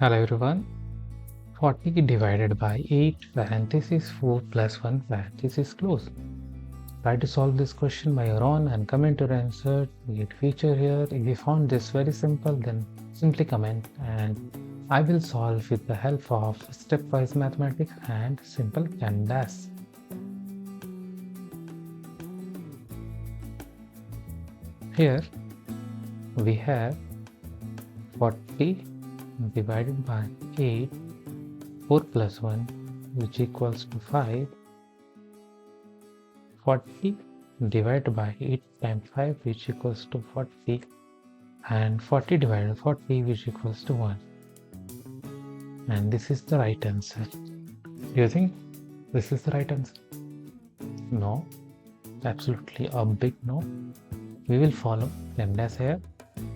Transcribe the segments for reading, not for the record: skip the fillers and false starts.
Hello everyone. 40 divided by 8 parenthesis 4 plus 1 parenthesis close. Try to solve this question by your own and comment your answer. Hit feature here. If you found this very simple, then simply comment and I will solve with the help of stepwise mathematics and simple PEMDAS. Here we have 40 divided by 8, 4 plus 1, which equals to 5. 40 divided by 8 times 5, which equals to 40, and 40 divided by 40, which equals to 1. And this is the right answer. Do you think this is the right answer? No, absolutely a big no. We will follow PEMDAS here.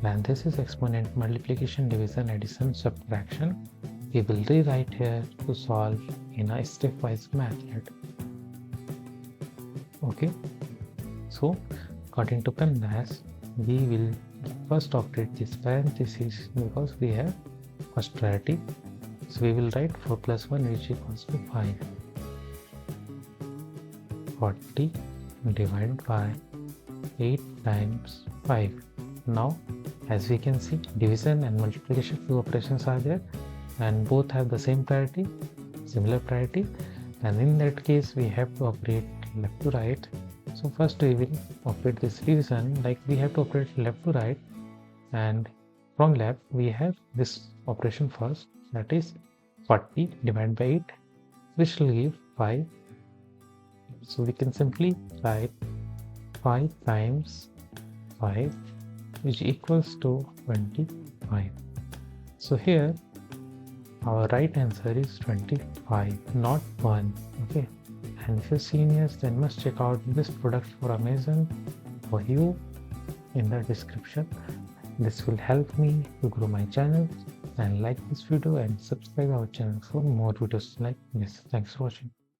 Parenthesis, exponent, multiplication, division, addition, subtraction. We will rewrite here to solve in a stepwise method. Okay, so according to PEMDAS, we will first operate this parenthesis because we have first priority. So we will write 4 plus 1, which equals to 5. 40 divided by 8 times 5. Now, as we can see, division and multiplication two operations are there and both have the same priority, similar priority, and in that case we have to operate left to right. So first we will operate this division, like we have to operate left to right, and from left we have this operation first, that is 40 divided by 8, which will give 5. So we can simply write 5 times 5, which equals to 25. So here our right answer is 25, not 1. Okay, and if you're seniors, then must check out this product for Amazon for you in the description. This will help me to grow my channel, and like this video and subscribe our channel for more videos like this. Thanks for watching.